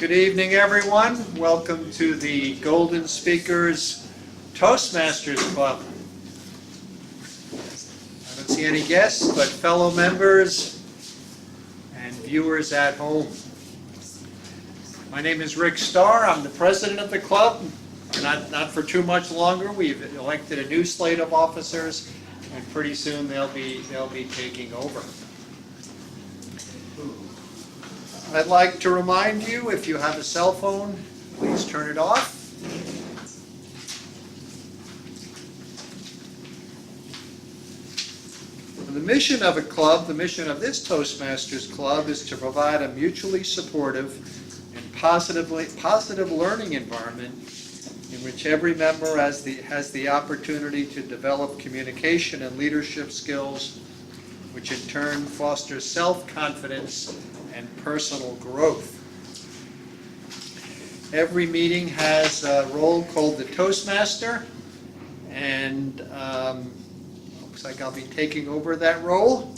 Good evening, everyone. Welcome to the Golden Speakers Toastmasters Club. I don't see any guests, but fellow members and viewers at home. My name is Rick Starr. I'm the president of the club. Not for too much longer. We've elected a new slate of officers, and pretty soon they'll be taking over. I'd like to remind you, if you have a cell phone, please turn it off. The mission of a club, the mission of this Toastmasters Club, is to provide a mutually supportive and positive learning environment in which every member has the opportunity to develop communication and leadership skills, which in turn fosters self-confidence and personal growth. Every meeting has a role called the Toastmaster, and looks like I'll be taking over that role.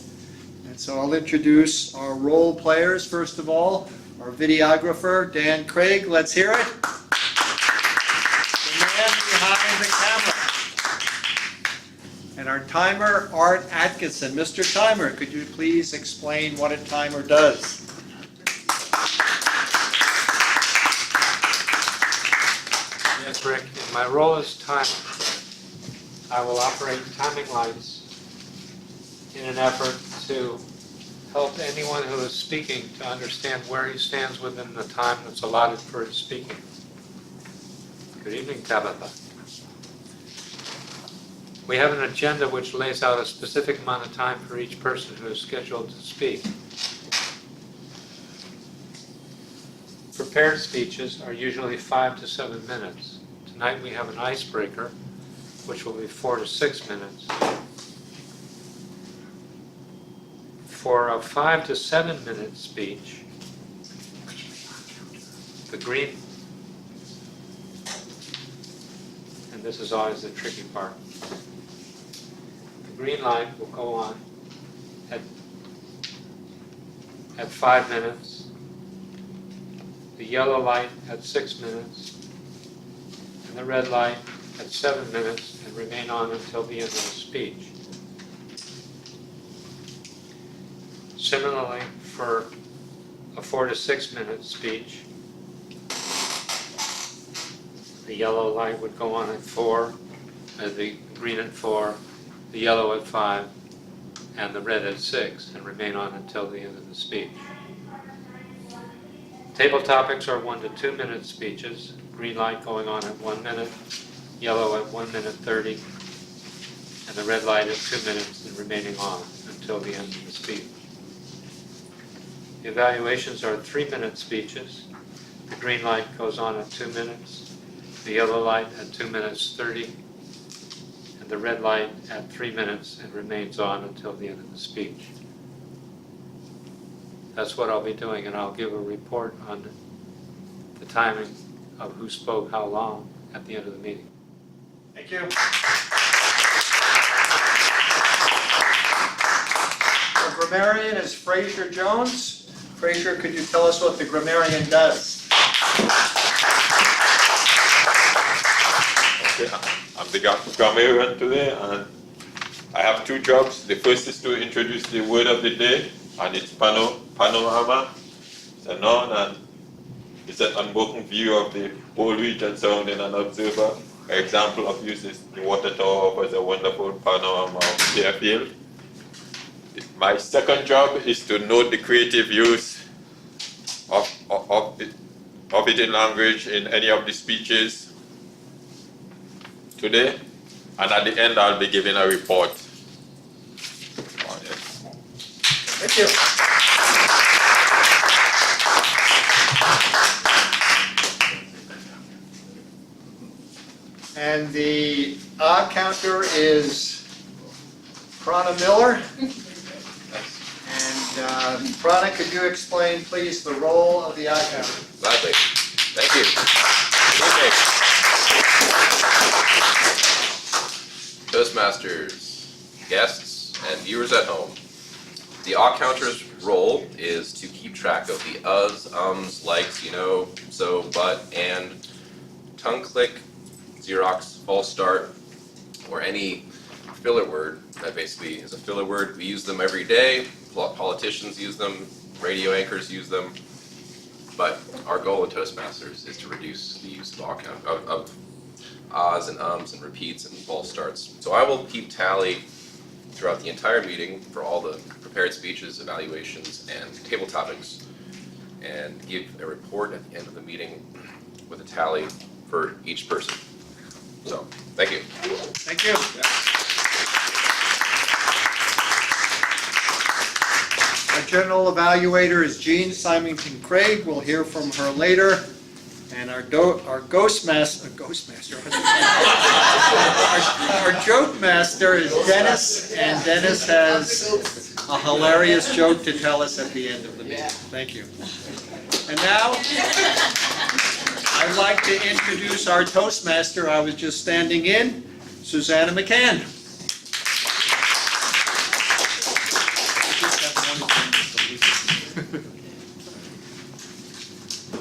And so I'll introduce our role players. First of all, our videographer, Dan Craig. Let's hear it. The man behind the camera. And our timer, Art Atkinson. Mr. Timer, could you please explain what a timer does? Yes, Rick. In my role as timer, I will operate timing lights in an effort to help anyone who is speaking to understand where he stands within the time that's allotted for his speaking. Good evening, Tabitha. We have an agenda which lays out a specific amount of time for each person who is scheduled to speak. Prepared speeches are usually 5 to 7 minutes. Tonight we have an icebreaker, which will be 4 to 6 minutes. For a 5 to 7 minute speech, the green, and this is always the tricky part, the green light will go on at 5 minutes, the yellow light at 6 minutes, and the red light at 7 minutes, and remain on until the end of the speech. Similarly, for a 4 to 6 minute speech, the yellow light would go on at 4, the green at 4, the yellow at 5, and the red at 6, and remain on until the end of the speech. Table topics are 1 to 2 minute speeches, green light going on at 1 minute, yellow at 1 minute 30, and the red light at 2 minutes and remaining on until the end of the speech. The evaluations are 3 minute speeches. The green light goes on at 2 minutes, the yellow light at 2 minutes 30, and the red light at 3 minutes and remains on until the end of the speech. That's what I'll be doing, and I'll give a report on the timing of who spoke how long at the end of the meeting. Thank you. The grammarian is Fraser Jones. Fraser, could you tell us what the grammarian does? Okay, I'm the grammarian today, and I have 2 jobs. The first is to introduce the word of the day, and it's panorama. It's a noun, and it's an unbroken view of the whole region surrounding an observer. An example of use is the water tower offers a wonderful panorama of Fairfield. My second job is to note the creative use of it in language in any of the speeches today, and at the end I'll be giving a report on it. Thank you. And the odd counter is Prana Miller. And Prana, could you explain, please, the role of the odd counter? Gladly. Thank you. Good evening. Toastmasters, guests, and viewers at home. The odd counter's role is to keep track of the uhs, ums, likes, you know, so, but, and, tongue click, Xerox, false start, or any filler word that basically is a filler word. We use them every day. Politicians use them. Radio anchors use them. But our goal in Toastmasters is to reduce the use of all kind of ahs and ums and repeats and false starts. So I will keep tally throughout the entire meeting for all the prepared speeches, evaluations, and table topics, and give a report at the end of the meeting with a tally for each person. So, thank you. Thank you. Our general evaluator is Jean Symington Craig. We'll hear from her later. And our joke master is Dennis, and Dennis has a hilarious joke to tell us at the end of the meeting. Thank you. And now, I'd like to introduce our Toastmaster. I was just standing in, Susanna McCann.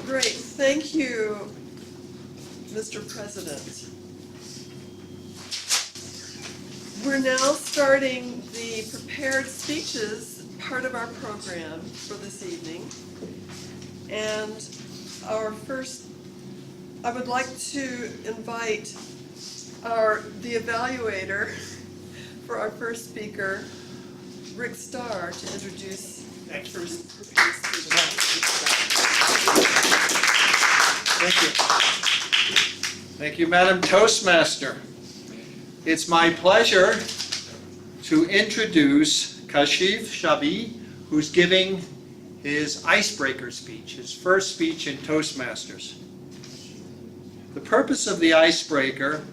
Great, thank you, Mr. President. We're now starting the prepared speeches part of our program for this evening. And I would like to invite the evaluator for our first speaker, Rick Starr, to introduce our first prepared speaker. Thank you. Thank you, Madam Toastmaster. It's my pleasure to introduce Kashif Shabi, who's giving his icebreaker speech, his first speech in Toastmasters. The purpose of the icebreaker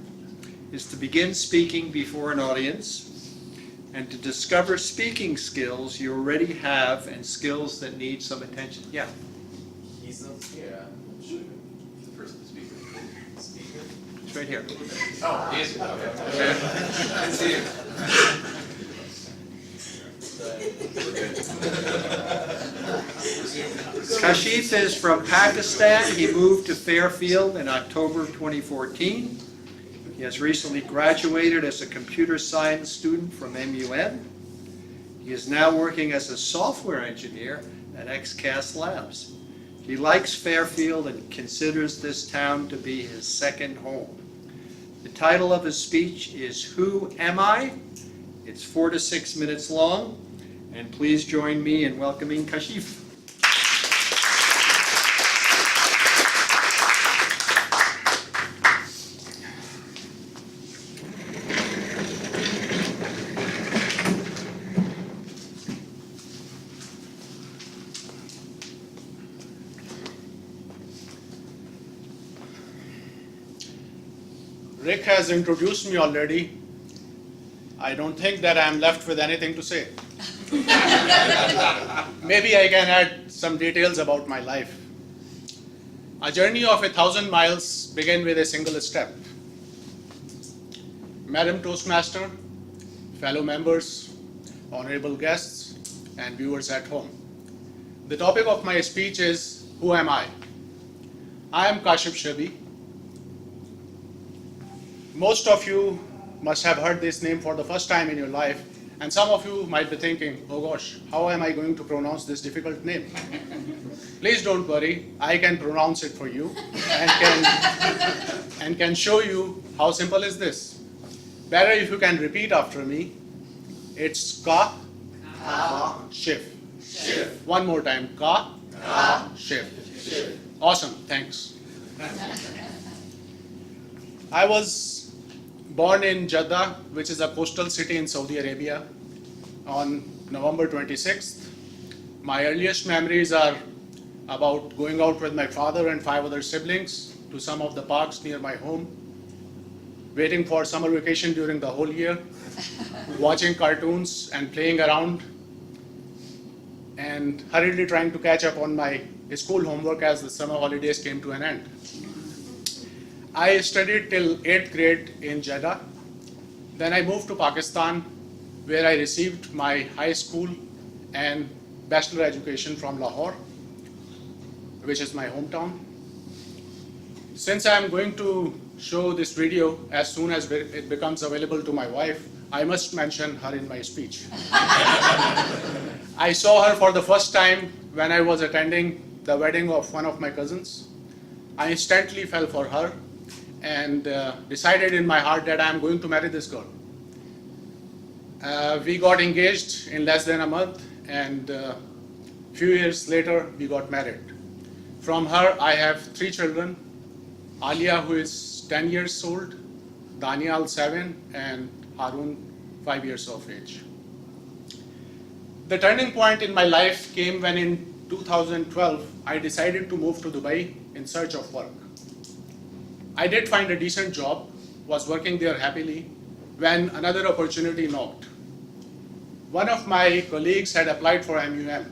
is to begin speaking before an audience and to discover speaking skills you already have and skills that need some attention. Yeah. He's not here. The person to speak. Speaker? It's right here. Oh, he is. Okay. Good to see you. Kashif is from Pakistan. He moved to Fairfield in October 2014. He has recently graduated as a computer science student from MUN. He is now working as a software engineer at XCast Labs. He likes Fairfield and considers this town to be his second home. The title of his speech is Who Am I? It's 4 to 6 minutes long. And please join me in welcoming Kashif. Rick has introduced me already. I don't think that I'm left with anything to say. Maybe I can add some details about my life. A journey of 1,000 miles began with a single step. Madam Toastmaster, fellow members, honorable guests, and viewers at home. The topic of my speech is, Who am I? I am Kashif Shabi. Most of you must have heard this name for the first time in your life, and some of you might be thinking, oh gosh, how am I going to pronounce this difficult name? Please don't worry, I can pronounce it for you and can show you how simple is this. Better if you can repeat after me. It's Ka, Shif. One more time, Ka, Shif. Awesome, thanks. I was born in Jeddah, which is a coastal city in Saudi Arabia, on November 26th. My earliest memories are about going out with my father and 5 other siblings to some of the parks near my home, waiting for summer vacation during the whole year, watching cartoons and playing around, and hurriedly trying to catch up on my school homework as the summer holidays came to an end. I studied till 8th grade in Jeddah. Then I moved to Pakistan, where I received my high school and bachelor education from Lahore, which is my hometown. Since I'm going to show this video as soon as it becomes available to my wife, I must mention her in my speech. I saw her for the first time when I was attending the wedding of one of my cousins. I instantly fell for her and decided in my heart that I'm going to marry this girl. We got engaged in less than a month, and a few years later we got married. From her I have 3 children, Alia, who is 10 years old, Daniel 7, and Harun 5 years of age. The turning point in my life came when in 2012 I decided to move to Dubai in search of work. I did find a decent job, was working there happily, when another opportunity knocked. One of my colleagues had applied for MUM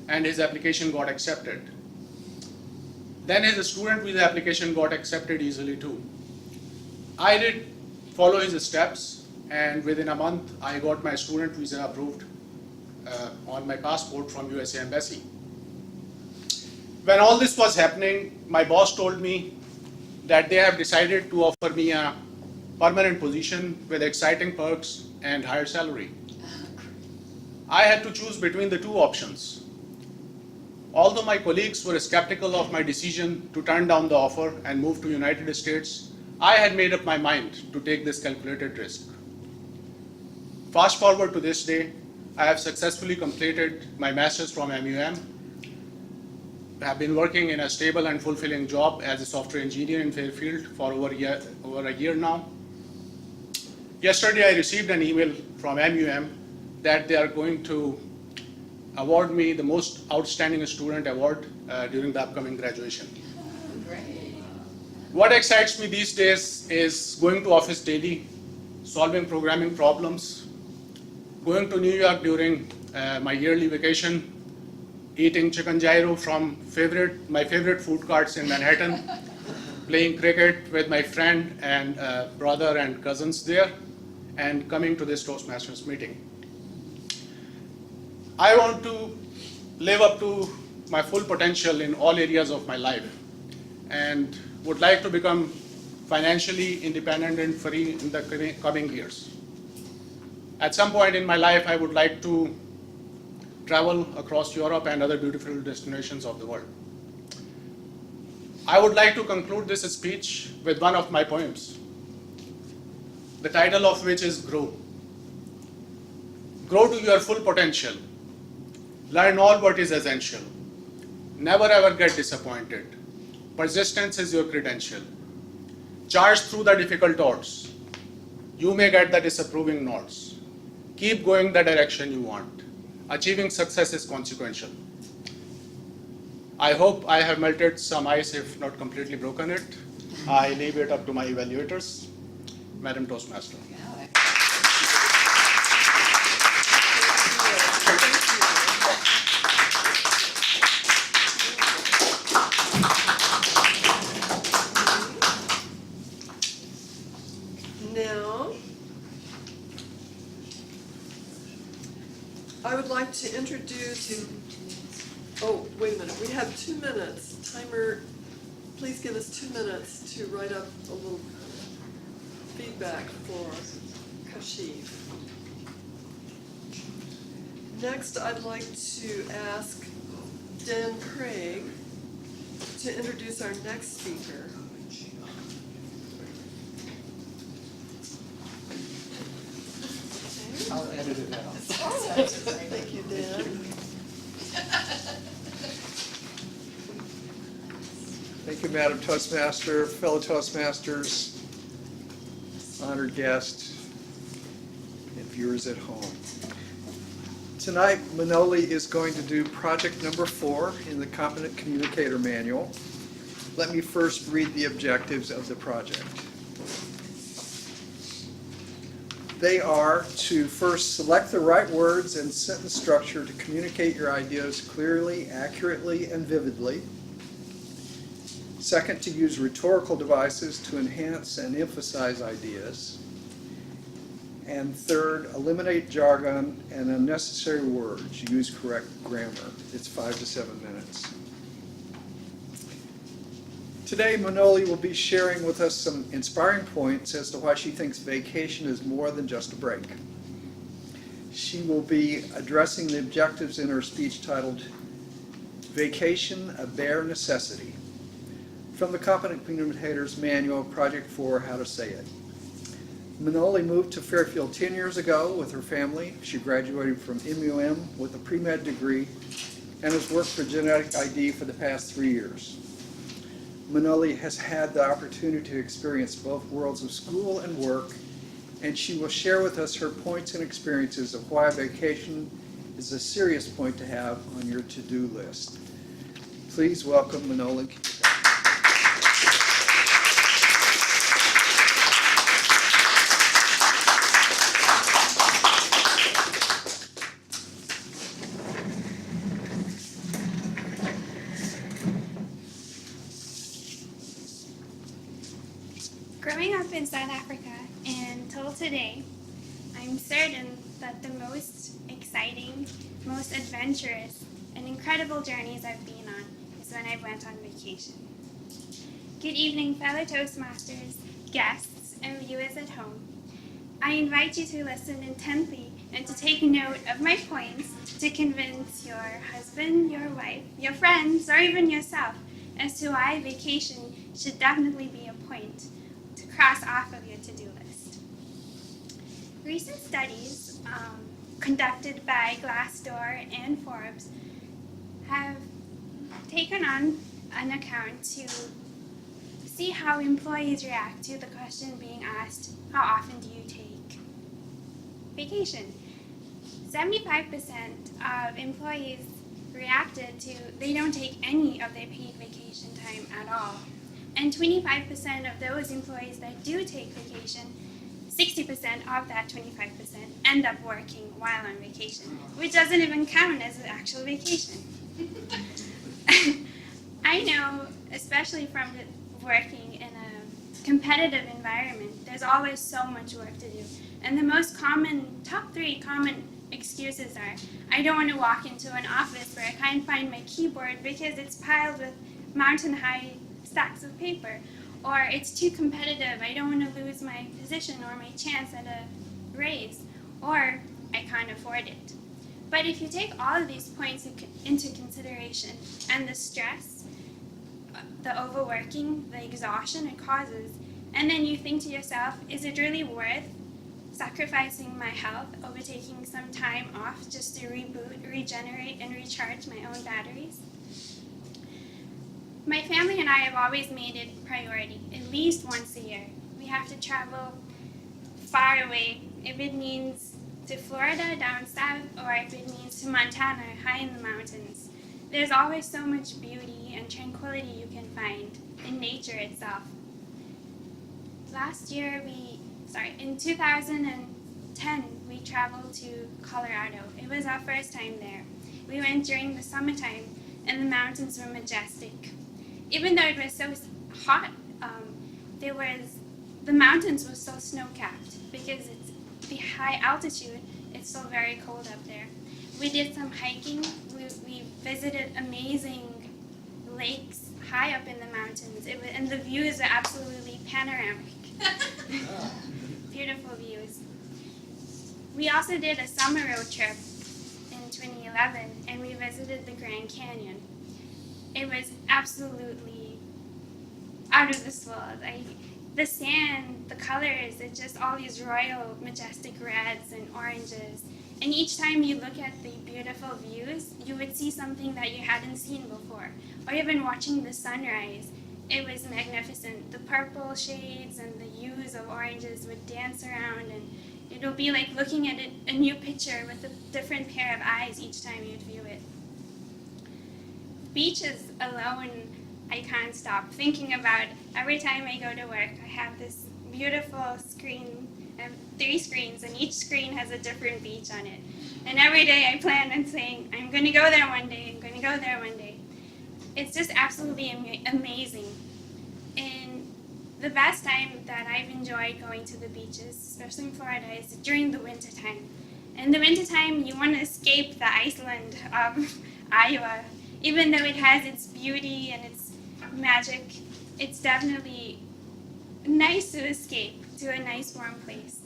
and his application got accepted. Then his student visa application got accepted easily too. I did follow his steps, and within a month I got my student visa approved on my passport from USA Embassy. When all this was happening, my boss told me that they have decided to offer me a permanent position with exciting perks and higher salary. I had to choose between the 2 options. Although my colleagues were skeptical of my decision to turn down the offer and move to United States, I had made up my mind to take this calculated risk. Fast forward to this day, I have successfully completed my master's from MUM. I have been working in a stable and fulfilling job as a software engineer in Fairfield for over a year now. Yesterday I received an email from MUM that they are going to award me the most outstanding student award during the upcoming graduation. Great. What excites me these days is going to office daily, solving programming problems, going to New York during my yearly vacation, eating chicken gyro from my favorite food carts in Manhattan, playing cricket with my friend and brother and cousins there, and coming to this Toastmasters meeting. I want to live up to my full potential in all areas of my life and would like to become financially independent and free in the coming years. At some point in my life, I would like to travel across Europe and other beautiful destinations of the world. I would like to conclude this speech with one of my poems, the title of which is Grow. Grow to your full potential. Learn all what is essential. Never ever get disappointed. Persistence is your credential. Charge through the difficult odds. You may get the disapproving nods. Keep going the direction you want. Achieving success is consequential. I hope I have melted some ice, if not completely broken it. I leave it up to my evaluators. Madam Toastmaster. Now, I would like to introduce, oh, wait a minute, we have 2 minutes. Timer, please give us 2 minutes to write up a little feedback for Kashif. Next, I'd like to ask Dan Craig to introduce our next speaker. I'll edit it out. Thank you, Dan. Thank you, Madam Toastmaster, fellow Toastmasters, honored guests, and viewers at home. Tonight, Manoli is going to do project number 4 in the Competent Communicator Manual. Let me first read the objectives of the project. They are to first select the right words and sentence structure to communicate your ideas clearly, accurately, and vividly. Second, to use rhetorical devices to enhance and emphasize ideas. And third, eliminate jargon and unnecessary words. Use correct grammar. It's 5 to 7 minutes. Today, Manoli will be sharing with us some inspiring points as to why she thinks vacation is more than just a break. She will be addressing the objectives in her speech titled, Vacation, a Bare Necessity, from the Competent Communicator's Manual, Project 4, How to Say It. Manoli moved to Fairfield 10 years ago with her family. She graduated from MUM with a pre-med degree and has worked for Genetic ID for the past 3 years. Manoli has had the opportunity to experience both worlds of school and work, and she will share with us her points and experiences of why vacation is a serious point to have on your to-do list. Please welcome Manoli. Growing up in South Africa until today, I'm certain that the most exciting, most adventurous, and incredible journeys I've been on is when I went on vacation. Good evening, fellow Toastmasters, guests, and viewers at home. I invite you to listen intently and to take note of my points to convince your husband, your wife, your friends, or even yourself as to why vacation should definitely be a point to cross off of your to-do list. Recent studies conducted by Glassdoor and Forbes have taken on an account to see how employees react to the question being asked, how often do you take vacation? 75% of employees reacted to they don't take any of their paid vacation time at all. And 25% of those employees that do take vacation, 60% of that 25% end up working while on vacation, which doesn't even count as an actual vacation. I know, especially from working in a competitive environment, there's always so much work to do. And the most common, top 3 common excuses are, I don't want to walk into an office where I can't find my keyboard because it's piled with mountain-high stacks of paper, or it's too competitive, I don't want to lose my position or my chance at a raise, or I can't afford it. But if you take all of these points into consideration and the stress, the overworking, the exhaustion it causes, and then you think to yourself, is it really worth sacrificing my health over taking some time off just to reboot, regenerate, and recharge my own batteries? My family and I have always made it a priority, at least once a year. We have to travel far away, if it means to Florida down south, or if it means to Montana high in the mountains. There's always so much beauty and tranquility you can find in nature itself. In 2010, we traveled to Colorado. It was our first time there. We went during the summertime, and the mountains were majestic. Even though it was so hot, the mountains were so snow-capped because it's the high altitude. It's still very cold up there. We did some hiking. We visited amazing lakes high up in the mountains, and the views are absolutely panoramic. Beautiful views. We also did a summer road trip in 2011, and we visited the Grand Canyon. It was absolutely out of this world. The sand, the colors, it's just all these royal, majestic reds and oranges. And each time you look at the beautiful views, you would see something that you hadn't seen before. Or even watching the sunrise, it was magnificent. The purple shades and the hues of oranges would dance around, and it'll be like looking at a new picture with a different pair of eyes each time you'd view it. Beaches alone, I can't stop thinking about. Every time I go to work, I have this beautiful screen. I have 3 screens, and each screen has a different beach on it. And every day I plan on saying, I'm going to go there one day, I'm going to go there one day. It's just absolutely amazing. In the best time that I've enjoyed going to the beaches, especially in Florida, is during the winter time. In the wintertime, you want to escape the Iceland of Iowa. Even though it has its beauty and its magic, it's definitely nice to escape to a nice warm place.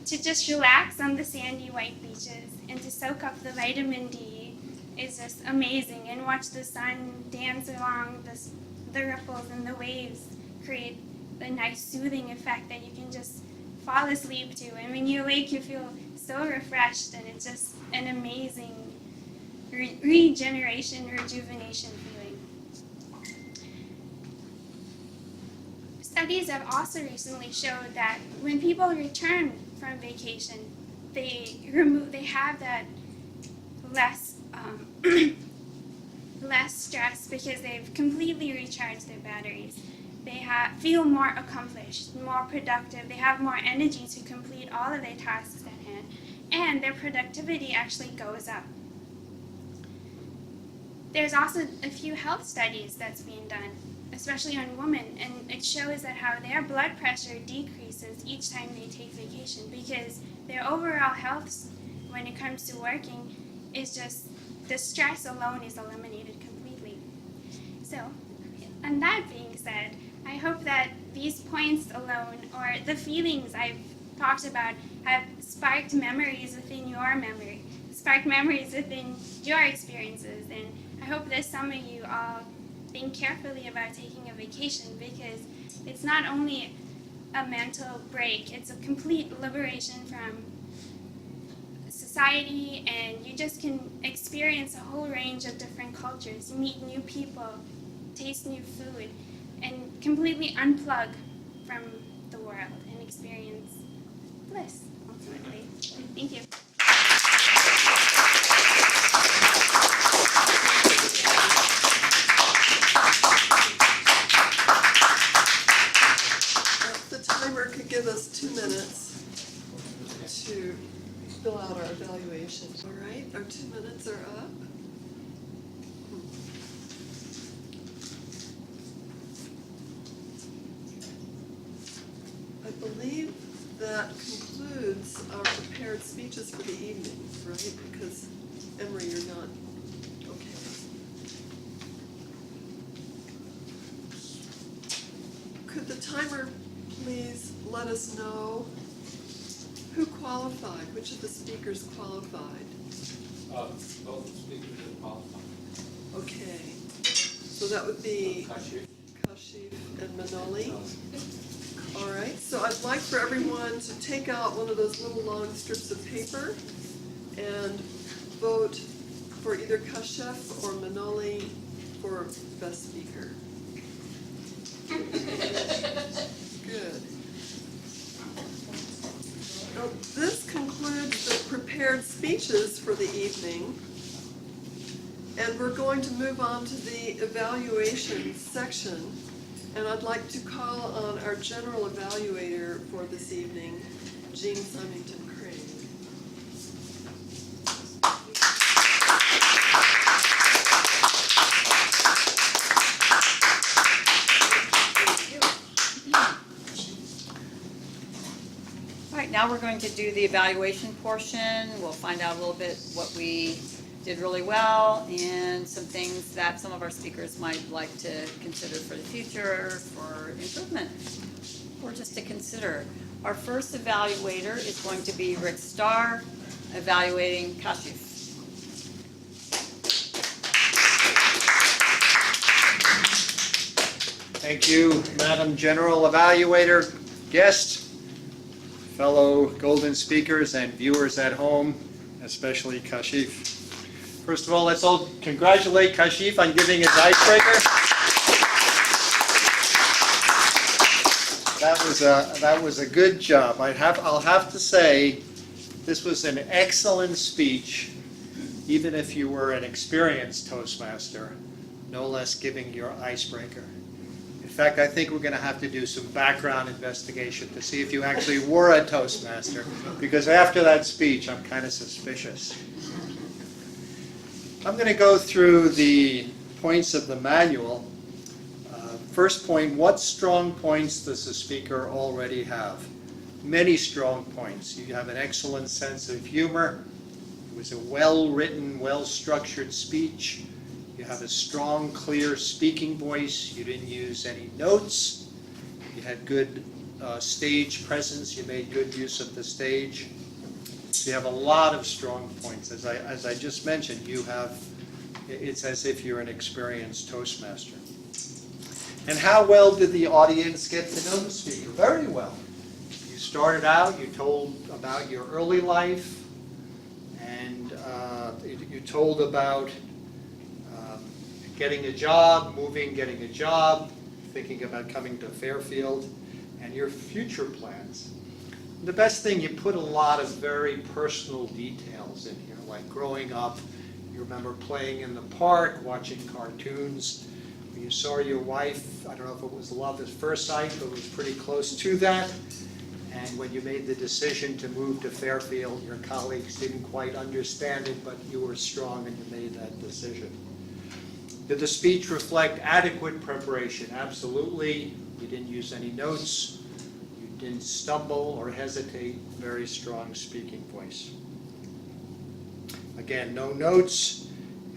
To just relax on the sandy white beaches and to soak up the vitamin D is just amazing, and watch the sun dance along the ripples and the waves create a nice soothing effect that you can just fall asleep to. And when you awake, you feel so refreshed, and it's just an amazing rejuvenation feeling. Studies have also recently showed that when people return from vacation, they have that less less stress because they've completely recharged their batteries. They feel more accomplished, more productive. They have more energy to complete all of their tasks at hand, and their productivity actually goes up. There's also a few health studies that's being done, especially on women, and it shows that how their blood pressure decreases each time they take vacation because their overall health when it comes to working is just, the stress alone is eliminated completely. So, and that being said, I hope that these points alone, or the feelings I've talked about, have sparked memories within your memory, sparked memories within your experiences, and I hope this summer you all think carefully about taking a vacation, because it's not only a mental break, it's a complete liberation from society, and you just can experience a whole range of different cultures, meet new people, taste new food, and completely unplug from the world and experience bliss, ultimately. Thank you. The timer could give us 2 minutes to fill out our evaluation. All right, our 2 minutes are up. I believe that concludes our prepared speeches for the evening, right? Because, Emery, you're not, okay. Could the timer please let us know who qualified, which of the speakers qualified? Both speakers are qualified. Okay, so that would be Kashif and Manoli. All right, so I'd like for everyone to take out one of those little long strips of paper and vote for either Kashif or Manoli for best speaker. Good. Now, this concludes the prepared speeches for the evening. And we're going to move on to the evaluation section. And I'd like to call on our general evaluator for this evening, Jean Symington Craig. All right, now we're going to do the evaluation portion. We'll find out a little bit what we did really well and some things that some of our speakers might like to consider for the future, for improvement, or just to consider. Our first evaluator is going to be Rick Starr, evaluating Kashif. Thank you, Madam General Evaluator, guests, fellow Golden speakers, and viewers at home, especially Kashif. First of all, let's all congratulate Kashif on giving his icebreaker. That was a good job. I'll have to say, this was an excellent speech, even if you were an experienced Toastmaster, no less giving your icebreaker. In fact, I think we're going to have to do some background investigation to see if you actually were a Toastmaster, because after that speech, I'm kind of suspicious. I'm going to go through the points of the manual First point, what strong points does the speaker already have? Many strong points. You have an excellent sense of humor. It was a well-written, well-structured speech. You have a strong, clear speaking voice. You didn't use any notes. You had good stage presence. You made good use of the stage. So you have a lot of strong points. As I just mentioned, it's as if you're an experienced Toastmaster. And how well did the audience get to know the speaker? Very well. You started out, you told about your early life, and you told about getting a job, getting a job, thinking about coming to Fairfield, and your future plans. The best thing, you put a lot of very personal details in here, like growing up, you remember playing in the park, watching cartoons. When you saw your wife, I don't know if it was love at first sight, but it was pretty close to that. And when you made the decision to move to Fairfield, your colleagues didn't quite understand it, but you were strong and you made that decision. Did the speech reflect adequate preparation? Absolutely. You didn't use any notes. You didn't stumble or hesitate. Very strong speaking voice. Again, no notes.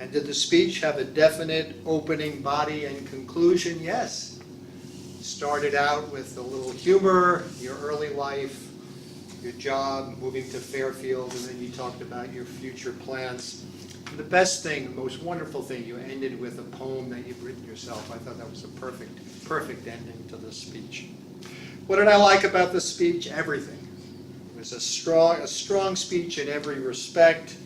And did the speech have a definite opening, body, and conclusion? Yes. You started out with a little humor, your early life, your job, moving to Fairfield, and then you talked about your future plans. And the best thing, the most wonderful thing, you ended with a poem that you've written yourself. I thought that was a perfect ending to the speech. What did I like about the speech? Everything. It was a strong speech in every respect.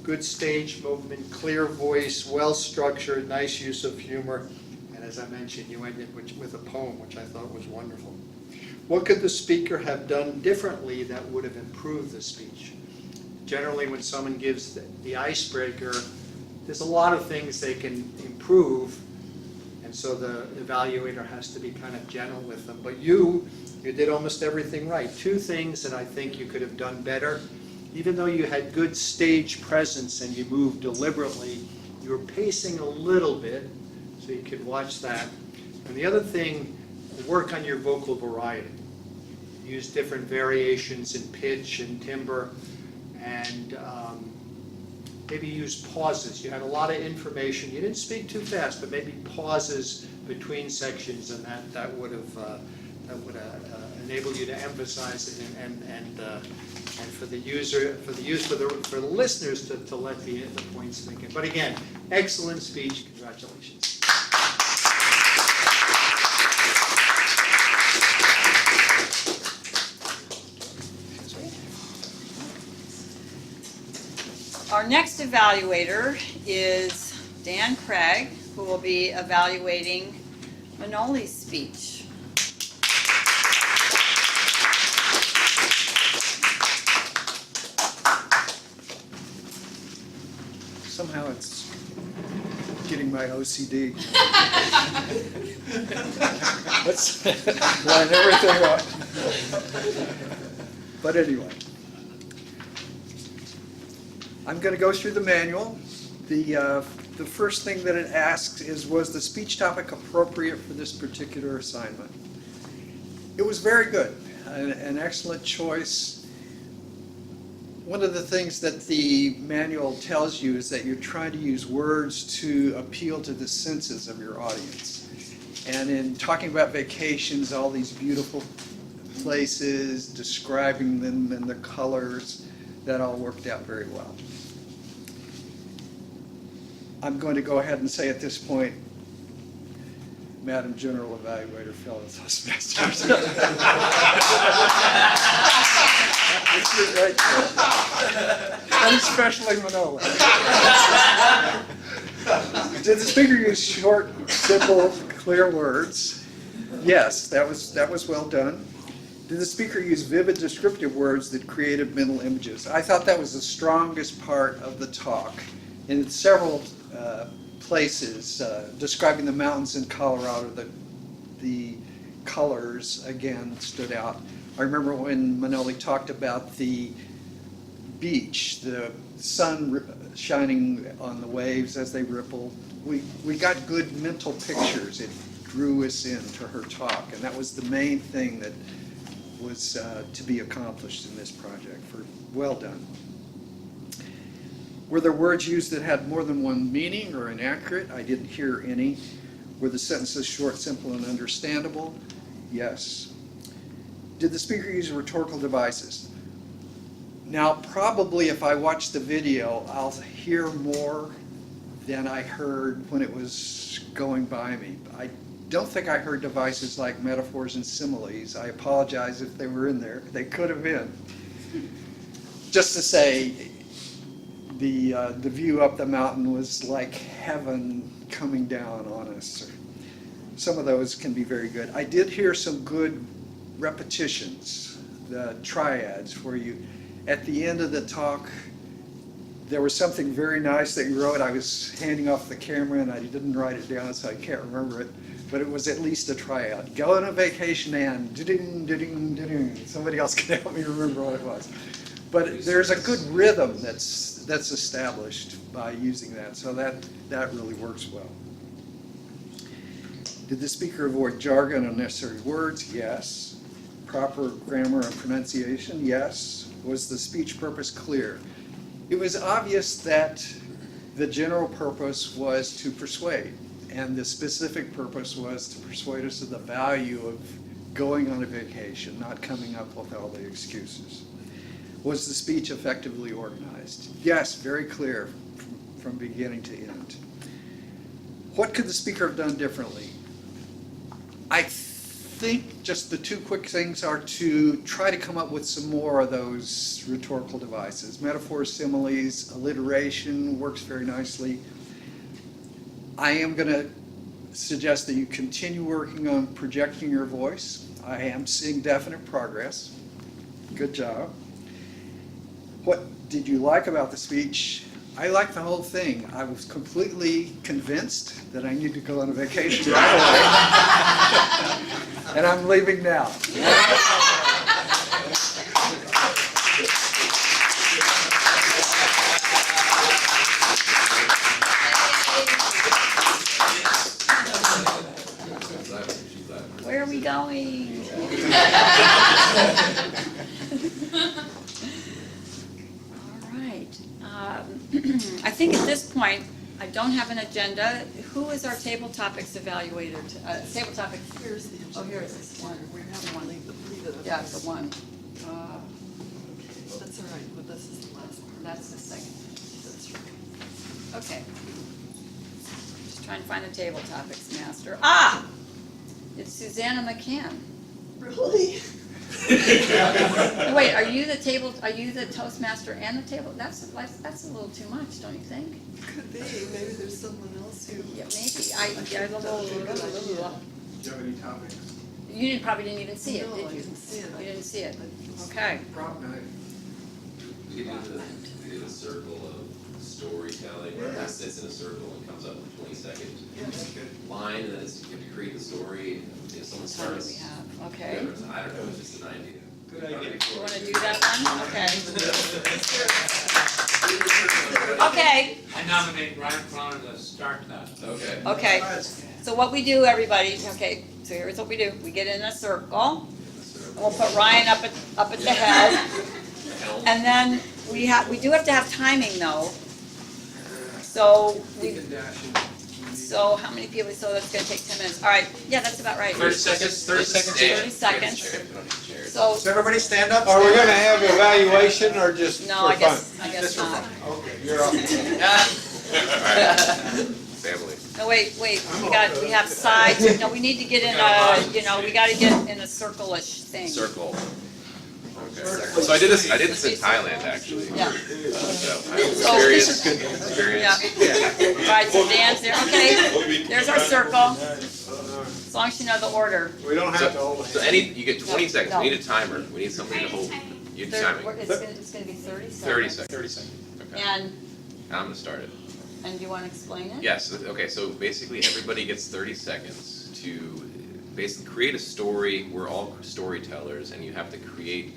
Good stage movement, clear voice, well-structured, nice use of humor. And as I mentioned, you ended with a poem, which I thought was wonderful. What could the speaker have done differently that would have improved the speech? Generally, when someone gives the icebreaker, there's a lot of things they can improve, and so the evaluator has to be kind of gentle with them. But you did almost everything right. Two things that I think you could have done better. Even though you had good stage presence and you moved deliberately, you were pacing a little bit, so you could watch that. And the other thing, work on your vocal variety. Use different variations in pitch and timbre, and maybe use pauses. You had a lot of information. You didn't speak too fast, but maybe pauses between sections, and that would have enabled you to emphasize it and for the listeners to let the points sink in. But again, excellent speech. Congratulations. Our next evaluator is Dan Craig, who will be evaluating Manoli's speech. Somehow it's getting my OCD. Let's line everything up. But anyway, I'm going to go through the manual. The first thing that it asks is, was the speech topic appropriate for this particular assignment? It was very good, an excellent choice. One of the things that the manual tells you is that you're trying to use words to appeal to the senses of your audience. And in talking about vacations, all these beautiful places, describing them and the colors, that all worked out very well. I'm going to go ahead and say at this point, Madam General Evaluator, fellow Toastmasters. Right there. And especially Manolo. Did the speaker use short, simple, clear words? Yes, that was well done. Did the speaker use vivid, descriptive words that created mental images? I thought that was the strongest part of the talk. In several places, describing the mountains in Colorado, the colors, again, stood out. I remember when Manoli talked about the beach, the sun shining on the waves as they rippled. We got good mental pictures. It drew us into her talk. And that was the main thing that was to be accomplished in this project. Well done. Were there words used that had more than one meaning or inaccurate? I didn't hear any. Were the sentences short, simple, and understandable? Yes. Did the speaker use rhetorical devices? Now, probably if I watch the video, I'll hear more than I heard when it was going by me. I don't think I heard devices like metaphors and similes. I apologize if they were in there. They could have been. Just to say, the view up the mountain was like heaven coming down on us. Some of those can be very good. I did hear some good repetitions, the triads, where you, at the end of the talk, there was something very nice that you wrote. I was handing off the camera and I didn't write it down, so I can't remember it. But it was at least a triad. Go on a vacation and da-ding, da-ding, da-ding. Somebody else can help me remember what it was. But there's a good rhythm that's established by using that, so that really works well. Did the speaker avoid jargon and unnecessary words? Yes. Proper grammar and pronunciation? Yes. Was the speech purpose clear? It was obvious that the general purpose was to persuade, and the specific purpose was to persuade us of the value of going on a vacation, not coming up with all the excuses. Was the speech effectively organized? Yes, very clear from beginning to end. What could the speaker have done differently? I think just the two quick things are to try to come up with some more of those rhetorical devices. Metaphors, similes, alliteration works very nicely. I am going to suggest that you continue working on projecting your voice. I am seeing definite progress. Good job. What did you like about the speech? I liked the whole thing. I was completely convinced that I need to go on a vacation right away. And I'm leaving now. Where are we going? I think at this point, I don't have an agenda. Who is our table topics evaluator? Table topic. Here's the agenda. Oh, here is this one. We have one. Leave it at Yeah, this. the one. That's all right, but this is the last one. That's the second. That's right. Okay. Just trying to find the table topics master. Ah! It's Susanna McCann. Really? Wait, are you the Toastmaster and the table? That's a little too much, don't you think? Could be, maybe there's someone else who. Yeah, maybe. Do you have any topics? You probably didn't even see it, No, did I you? didn't see it. You didn't see it. Okay. We did a circle of storytelling, where everyone sits in a circle and comes up with 20-second line, and then you have to create the story. If someone How many starts, we have? Okay. I don't know, it's just an idea. Good idea. You want to do that one? Okay. Okay. I nominate Ryan Cronin to start that. Okay. Okay. So what we do, everybody, okay, so here's what we do. We get in a circle, and we'll put Ryan up at the head. And then we do have to have timing though. So how many people, so that's gonna take 10 minutes. All right, yeah, that's about right. 30 seconds, 30 seconds. 30 seconds. So, So everybody stand up. Are we gonna have evaluation or just no, for I fun? guess not. Okay, you're up. Family. No, wait, we have sides, no, we need to get in we gotta get in a circle-ish thing. Circle. Okay. So I did this in Thailand, actually. Yeah. So I have experience. Yeah. Right, so Dan's there, okay, there's our circle, as long as you know the order. We don't have to hold So it. you get 20 seconds, we need a timer, we need somebody to hold, you need timing. It's gonna be 30 seconds. 30 seconds. 30 seconds. Okay, And I'm gonna start it. do you wanna explain it? Yes, okay, so basically everybody gets 30 seconds to basically create a story. We're all storytellers, and you have to create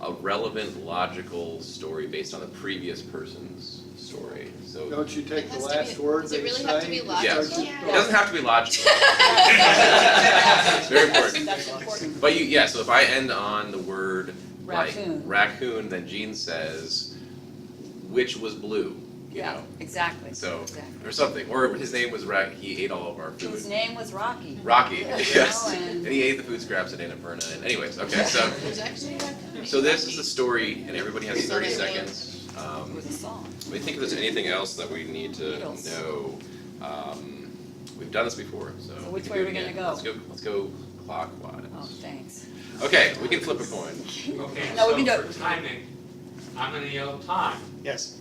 a relevant, logical story based on the previous person's story. So Don't you take the Has to last be- word does it they really have to say? be Just logical? start Yeah. your it doesn't have to be logical. It's very important. That's important. But so if I end on the word like Raccoon. raccoon, then Jean says, which was blue, you Yeah, know? exactly. So, Exactly. or something, or his name was he ate all of our food. His name was Rocky. Rocky, You know, yes. and- And he ate the food scraps at Annapurna. And anyways, okay, There's actually a raccoon. so this is the story, and everybody has So 30 they seconds. It was a song. Let me think if there's anything else that we need to Beatles. know. We've done this before, so. So which can way do are it we gonna again. go? Let's go clockwise. Oh, thanks. Okay, we can flip a coin. Okay, No, we can do so it. for timing, I'm gonna yell time. Yes.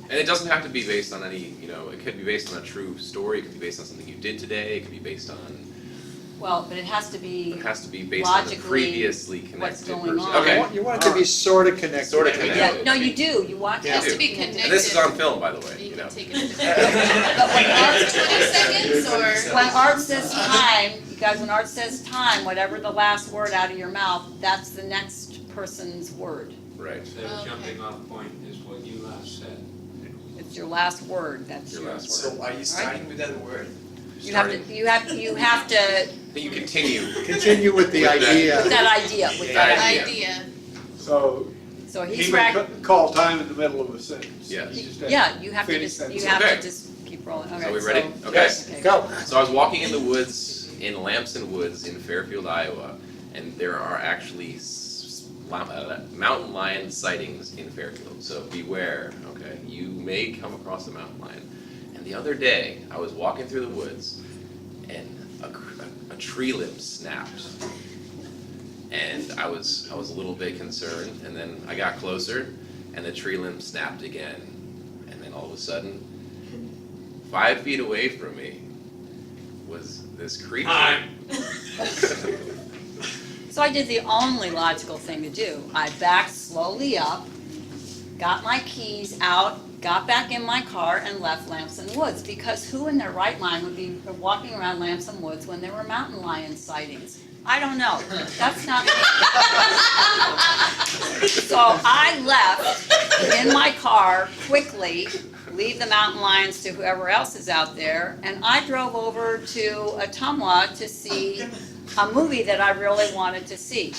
And it doesn't have to be based on any, it could be based on a true story, it could be based on something you did today, it could be based on, Well, but it has to be, it has to be based on the logically previously what's connected going person. on. Okay, You want it to be sort of connected. Sort of yeah, connected. no, you do, you want. It has to be And connected. this is on film, by the way, You you can know. take it in different. But when Art, 20 seconds or? When Art says time, you guys, when Art says time, whatever the last word out of your mouth, that's the next person's word. Right, The Okay. jumping off point is what you last said. It's your last word, that's Your yours. last word. So are you starting with that word? You have to, Then you continue. Continue with the With that. idea. with that idea, with that idea. Idea. So So he he's would call time in the middle of a sentence. Yes. He just had- yeah, you have to Finish just, you sentence. have Okay. to just keep rolling, okay, So we so. ready? Okay. Yes, go. So I was walking in the woods in Lamson Woods in Fairfield, Iowa, and there are actually mountain lion sightings in Fairfield. So beware, okay? You may come across a mountain lion. And the other day, I was walking through the woods, and a tree limb snapped. And I was a little bit concerned, and then I got closer, and the tree limb snapped again. And then all of a sudden, 5 feet away from me was this creature. Time. So I did the only logical thing to do. I backed slowly up, got my keys out, got back in my car and left Lamson Woods, because who in their right mind would be walking around Lamson Woods when there were mountain lion sightings? I don't know. That's not me. So I left in my car quickly, leave the mountain lions to whoever else is out there, and I drove over to Ottumwa to see a movie that I really wanted to see.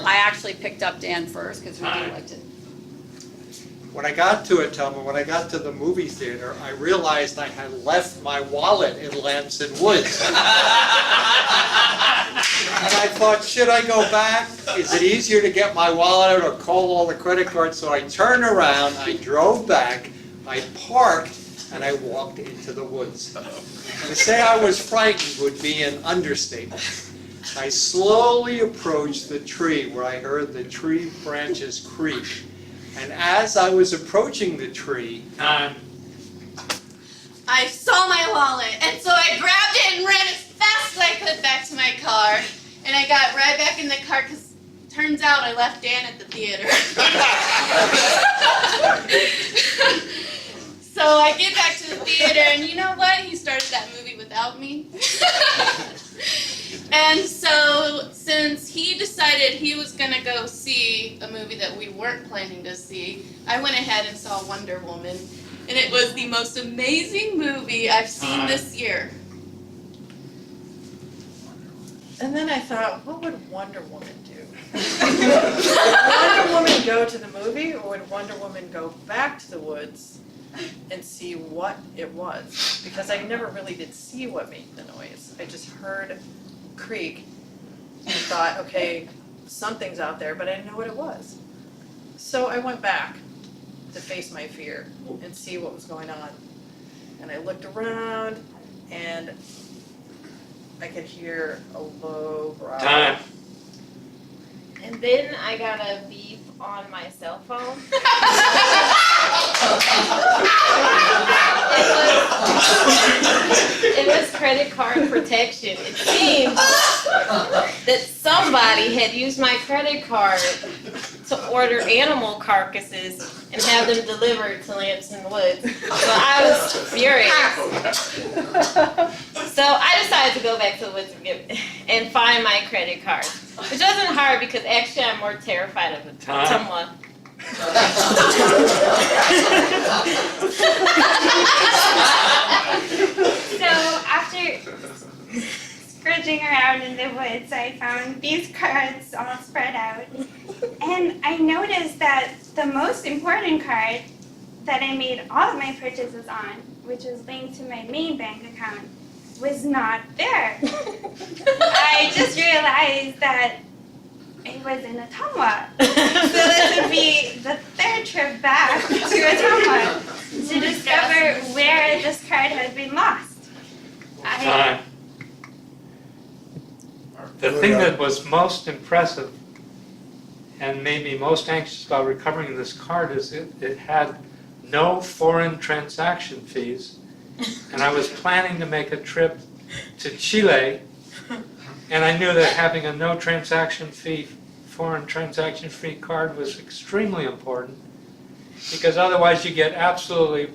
I actually picked up Dan first, because we do like to. When I got to Ottumwa, when I got to the movie theater, I realized I had left my wallet in Lamson Woods. And I thought, should I go back? Is it easier to get my wallet out or call all the credit cards? So I turned around, I drove back, I parked, and I walked into the woods. To say I was frightened would be an understatement. I slowly approached the tree where I heard the tree branches creak. And as I was approaching the tree, Time. I saw my wallet, and so I grabbed it and ran as fast as I could back to my car. And I got right back in the car because turns out I left Dan at the theater. So I get back to the theater, and you know what? He started that movie without me. And so since he decided he was going to go see a movie that we weren't planning to see, I went ahead and saw Wonder Woman. And it was the most amazing movie I've seen this year. And then I thought, what would Wonder Woman do? Would Wonder Woman go to the movie, or would Wonder Woman go back to the woods and see what it was? Because I never really did see what made the noise. I just heard creak and thought, okay, something's out there, but I didn't know what it was. So I went back to face my fear and see what was going on. And I looked around, and I could hear a low growl. Time. And then I got a beep on my cell phone. It was credit card protection. It seemed that somebody had used my credit card to order animal carcasses and have them delivered to Lamson Woods. So I was furious. So I decided to go back to the woods and find my credit card. Which wasn't hard because actually I'm more terrified of the Tumwa. So after scrounging around in the woods, I found these cards all spread out. And I noticed that the most important card that I made all of my purchases on, which was linked to my main bank account, was not there. I just realized that it was in Ottumwa. So this would be the third trip back to Ottumwa to discover where this card had been lost. Time. The thing that was most impressive and made me most anxious about recovering this card is it had no foreign transaction fees. And I was planning to make a trip to Chile, and I knew that having a no transaction fee, foreign transaction free card was extremely important, because otherwise you get absolutely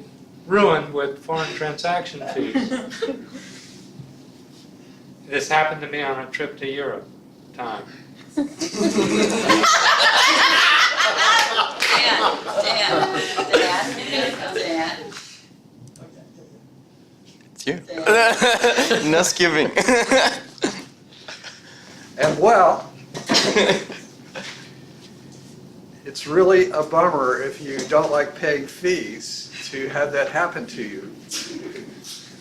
ruined with foreign transaction fees. This happened to me on a trip to Europe. Time. Dan. It's you. No skipping. And well, it's really a bummer if you don't like paying fees to have that happen to you.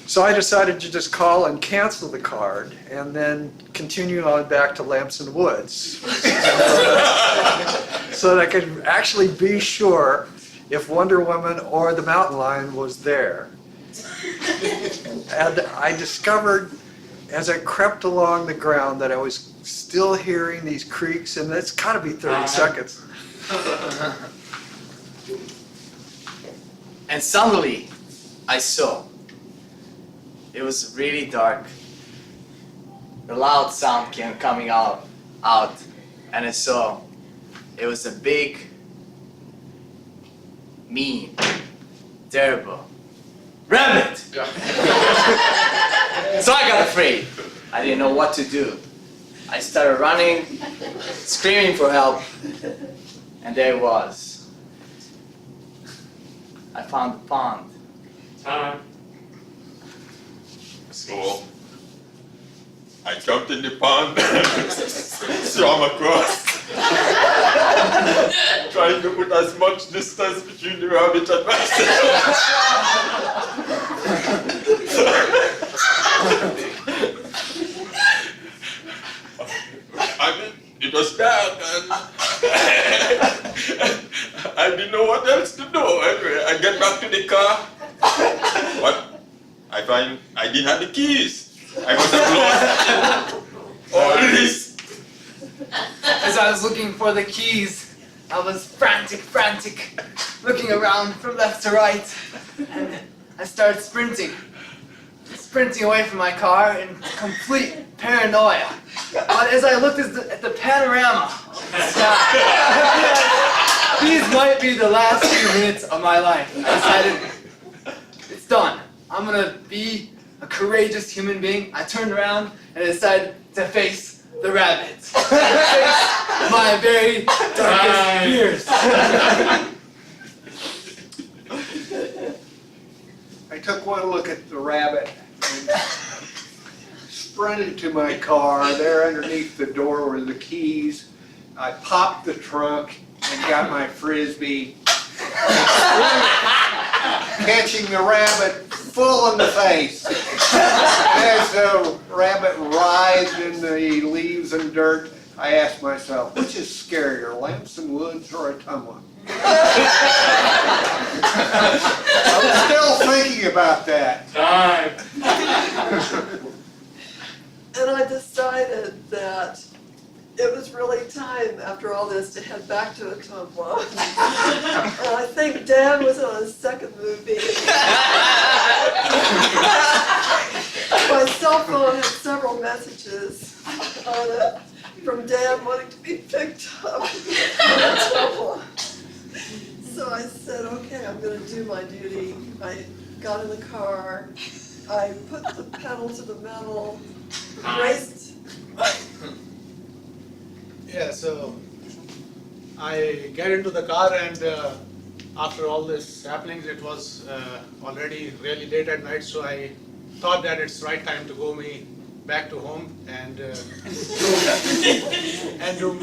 So I decided to just call and cancel the card and then continue on back to Lamson Woods so that I could actually be sure if Wonder Woman or the Mountain Lion was there. And I discovered as I crept along the ground that I was still hearing these creaks, and it's got to be 30 seconds. And suddenly, I saw. It was really dark. A loud sound came coming out, and I saw it was a big, mean, terrible rabbit. So I got afraid. I didn't know what to do. I started running, screaming for help, and there it was. I found the pond. Time. So I jumped in the pond, swam across, trying to put as much distance between the rabbit and myself. I mean, it was dark and I didn't know what else to do. Anyway, I get back to the car, but I find I didn't have the keys. I must have lost all this. As I was looking for the keys, I was frantic, looking around from left to right, and I started sprinting away from my car in complete paranoia. But as I looked at the panorama of the sky, these might be the last few minutes of my life. I decided, it's done. I'm gonna be a courageous human being. I turned around and I decided to face the rabbit. Face my very darkest fears. I took one look at the rabbit and sprinted to my car. There underneath the door were the keys. I popped the trunk and got my Frisbee, catching the rabbit full in the face. As the rabbit writhed in the leaves and dirt, I asked myself, which is scarier, Lamson Woods or Ottumwa? I'm still thinking about that. Time. And I decided that it was really time after all this to head back to Ottumwa. And I think Dan was on his second movie. My cell phone had several messages on it from Dan wanting to be picked up in Ottumwa. So I said, okay, I'm going to do my duty. I got in the car, I put the pedal to the metal, raced Yeah, so I get into the car and after all this happenings, it was already really late at night, so I thought that it's right time to go me back to home and and do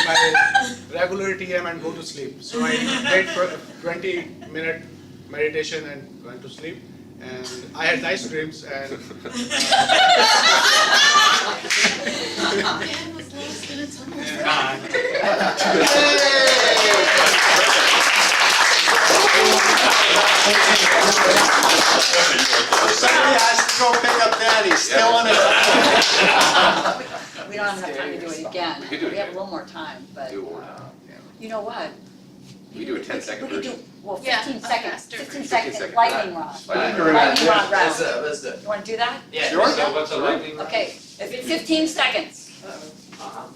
my regular TM and go to sleep. So I did 20-minute meditation and went to sleep. And I had nice dreams and Man was lost in a tunnel. Somebody has to go pick up Daddy, still in it. We don't have enough time to do it again. We do it We have a again. little more time, but Do one. you know what? We do a 10-second We could do, version. well, Yeah, 15 a seconds, faster 15 version. second 15 lightning round. Lightning Lightning round Let's round. do it, let's do it. You wanna do that? Yeah. So what's a lightning round? Okay, if it's 15 seconds.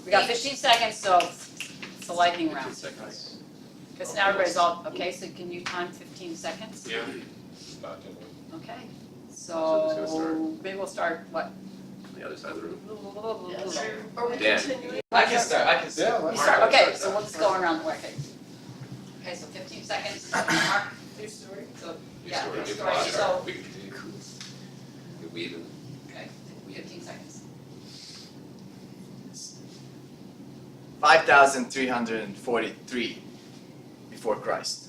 We got 15 seconds, so it's a lightning 15 round. seconds. Because now everybody's all, okay, so can you time 15 seconds? Yeah. Okay, who's gonna so start? maybe we'll start, what? On the other side of the room. Are we Dan. continuing? I can start. You start, okay, so we'll just go around the way, okay. Okay, so 15 seconds, Mark, New story? so, You yeah, sort of new get story, lost. so, We can continue. We even. okay, 15 seconds. 5,343 before Christ.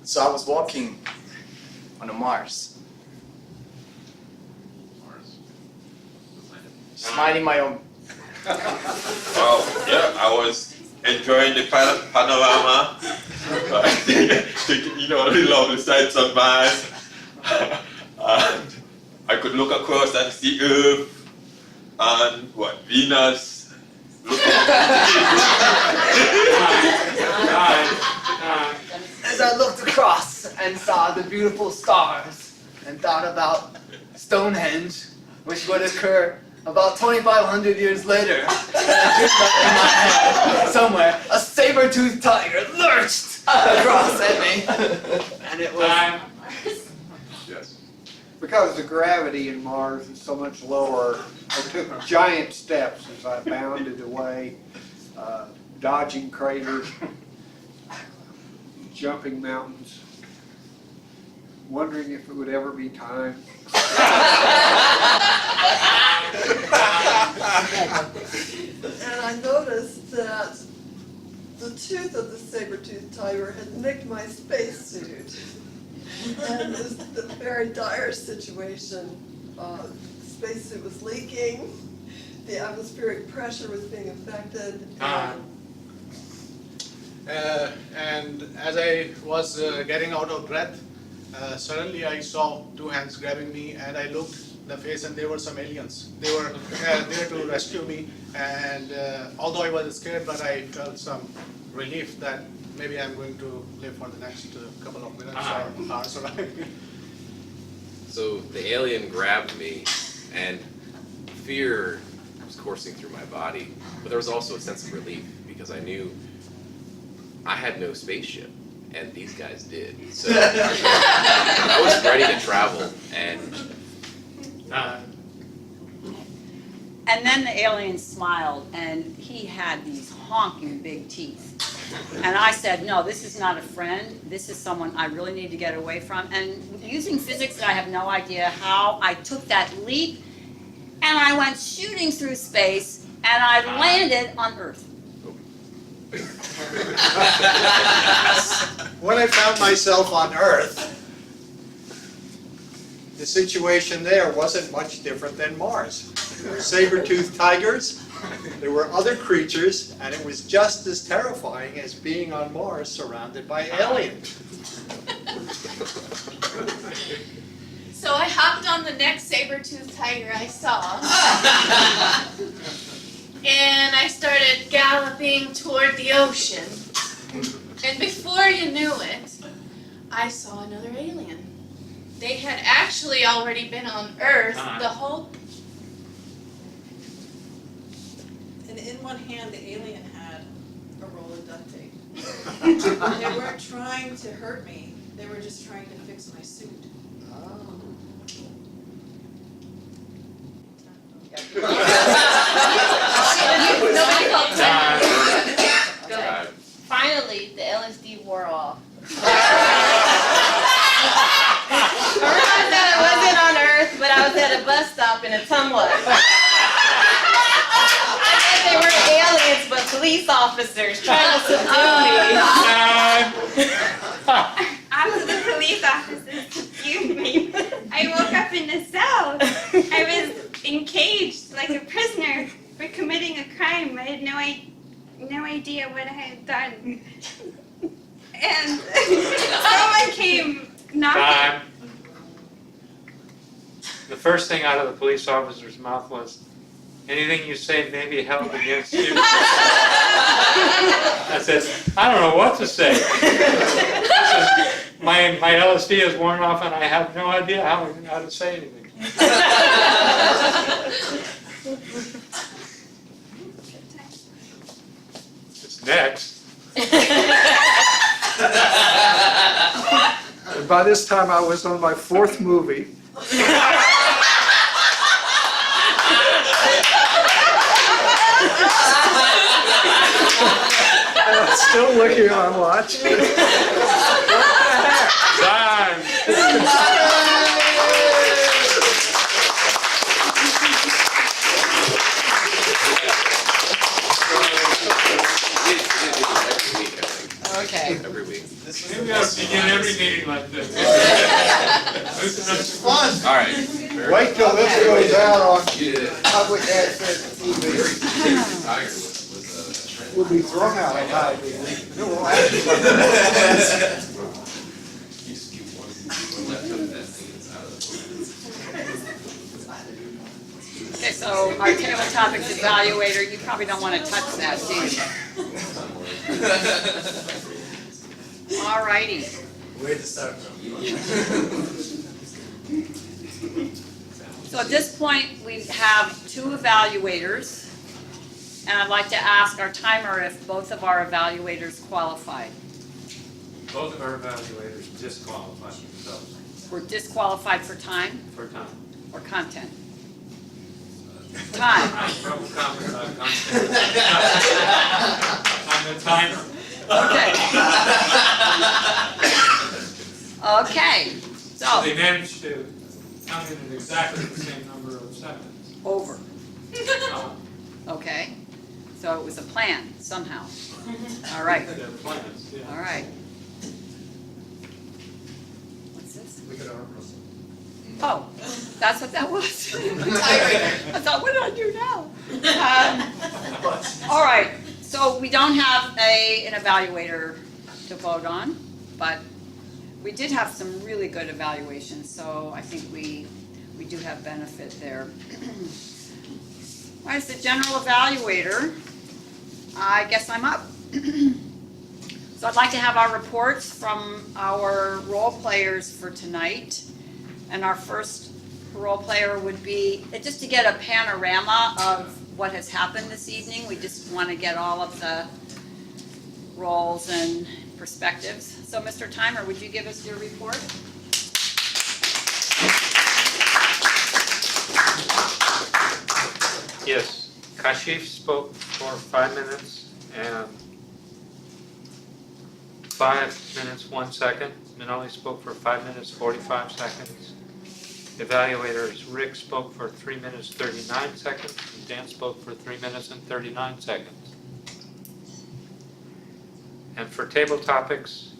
So I was walking on a Mars, just minding my own. Well, yeah, I was enjoying the panorama, taking, all the sights on Mars. And I could look across and see Earth and Venus. As I looked across and saw the beautiful stars and thought about Stonehenge, which would occur about 2,500 years later, and I dreamed up in my head somewhere a saber-toothed tiger lurched across at me, and it was. Yes. Because the gravity in Mars is so much lower, I took giant steps as I bounded away, dodging craters, jumping mountains, wondering if it would ever be time. And I noticed that the tooth of the saber-toothed tiger had nicked my spacesuit. And it was a very dire situation. The spacesuit was leaking, the atmospheric pressure was being affected. and as I was getting out of breath, suddenly I saw two hands grabbing me, and I looked the face, and they were some aliens. They were there to rescue me, and although I was scared, but I felt some relief that maybe I'm going to live for the next couple of minutes or hours. So the alien grabbed me, and fear was coursing through my body, but there was also a sense of relief because I knew I had no spaceship, and these guys did. So I was ready to travel, and And then the alien smiled, and he had these honking big teeth. And I said, no, this is not a friend. This is someone I really need to get away from. And using physics, I have no idea how, I took that leap, and I went shooting through space, and I landed on Earth. When I found myself on Earth, the situation there wasn't much different than Mars. There were saber-toothed tigers, there were other creatures, and it was just as terrifying as being on Mars surrounded by aliens. So I hopped on the next saber-toothed tiger I saw. And I started galloping toward the ocean. And before you knew it, I saw another alien. They had actually already been on Earth the whole. And in one hand, the alien had a roll of duct tape. They weren't trying to hurt me, they were just trying to fix my suit. eventually the LSD wore off. I realized that I wasn't on Earth, but I was at a bus stop in a tumwa. And they weren't aliens, but police officers trying to subdue me. After the police officers subdued me, I woke up in a cell. I was encaged like a prisoner for committing a crime. I had no idea what I had done. And someone came knocking. Time. The first thing out of the police officer's mouth was, anything you say may be held against you. I said, I don't know what to say. My LSD is worn off and I have no idea how to say anything. It's next. And by this time, I was on my 4th movie. And I'm still looking at my watch. Time. Okay. Every week. Maybe we ought to begin every meeting like this. It's fun. All right. Wait till this goes out on Yeah. public access TV. Tiger was We'll be thrown out of Hy-Vee. No, we'll have to- You just keep one left of that thing that's out of the. Okay, so our table topics evaluator, you probably don't want to touch that, do you? All righty. Where to start from? So at this point, we have 2 evaluators. And I'd like to ask our timer if both of our evaluators qualified. Both of our evaluators disqualified themselves We're disqualified for time for time. or content? Time. Trouble comment about content. I'm the timer. Okay. Okay, so, They managed to come in at exactly the same number of seconds. over. Uh, Okay. So it was a plan somehow. All right, Their plans, yeah. all right. What's this? Look at our process. Oh, that's what that was? I thought, what do I do now? All right, so we don't have an evaluator to vote on, but we did have some really good evaluations, so I think we do have benefit there. All right, as the general evaluator, I guess I'm up. So I'd like to have our reports from our role players for tonight. And our first role player would be, just to get a panorama of what has happened this evening. We just want to get all of the roles and perspectives. So Mr. Timer, would you give us your report? Yes, Kashif spoke for 5 minutes and 5 minutes, 1 second. Manali spoke for 5 minutes, 45 seconds. Evaluators, Rick spoke for 3 minutes, 39 seconds. And Dan spoke for 3 minutes and 39 seconds. And for table topics,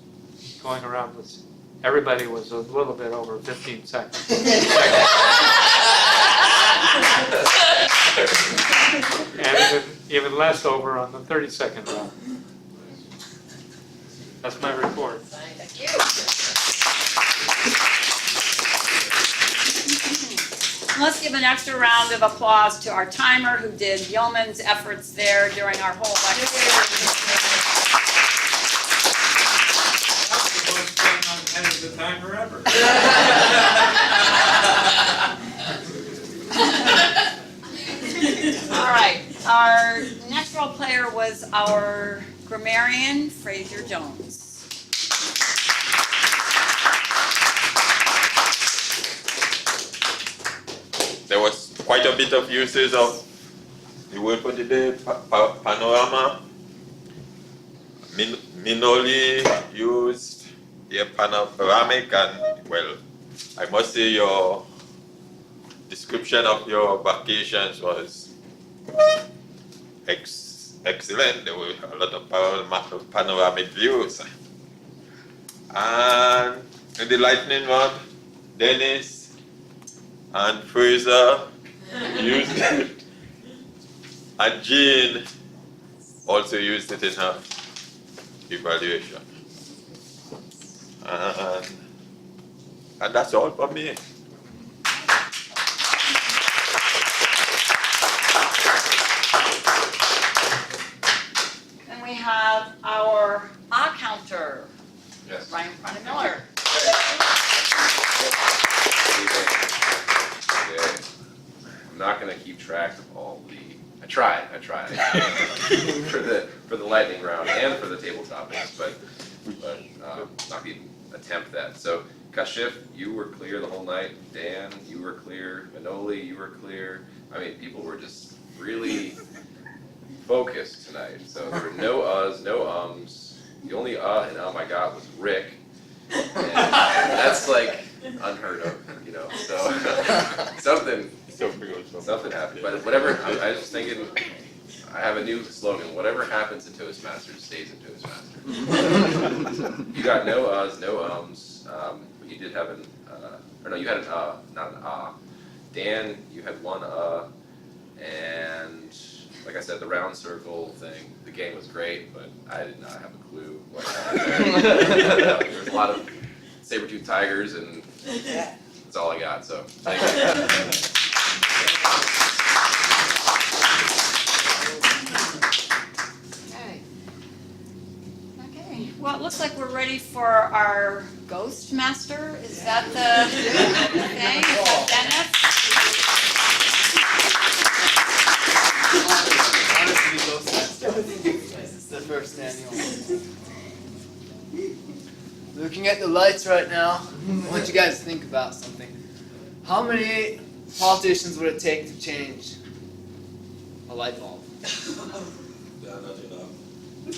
going around this, everybody was a little bit over 15 seconds. And even less over on the 30-second round. That's my report. Thank you. Let's give an extra round of applause to our timer who did yeoman's efforts there during our whole lecture. That's the most fun I've had as a timer ever. All right, our next role player was our grammarian, Fraser Jones. There was quite a bit of uses of the word for the day, panorama, Minoli used a panoramic, and well, I must say your description of your vacations was excellent. There were a lot of panoramic views. And in the lightning rod, Dennis and Fraser used it. And Jean also used it in her evaluation. And that's all for me. And we have our counter, Yes. Ryan Miller. Okay. I'm not gonna keep track of all the, I tried for the lightning round and for the table topics, but not gonna attempt that. So Kashif, you were clear the whole night. Dan, you were clear. Manoli, you were clear. I mean, people were just really focused tonight. So there were no uhs, no ums. The only and I got was Rick. And that's like unheard of, you know. So something happened. But whatever, I was just thinking, I have a new slogan. Whatever happens in Toastmasters stays in Toastmasters. You got no uhs, no ums. But you did have an, or no, you had an not an ah. Dan, you had one and like I said, the round circle thing, the game was great, but I did not have a clue what happened there. There was a lot of saber-toothed tigers, and that's all I got, so thank you. Okay, well, it looks like we're ready for our Ghost Master. Is that the thing? Is that Dennis? This is the first annual. Looking at the lights right now, I want you guys to think about something. How many politicians would it take to change a light bulb?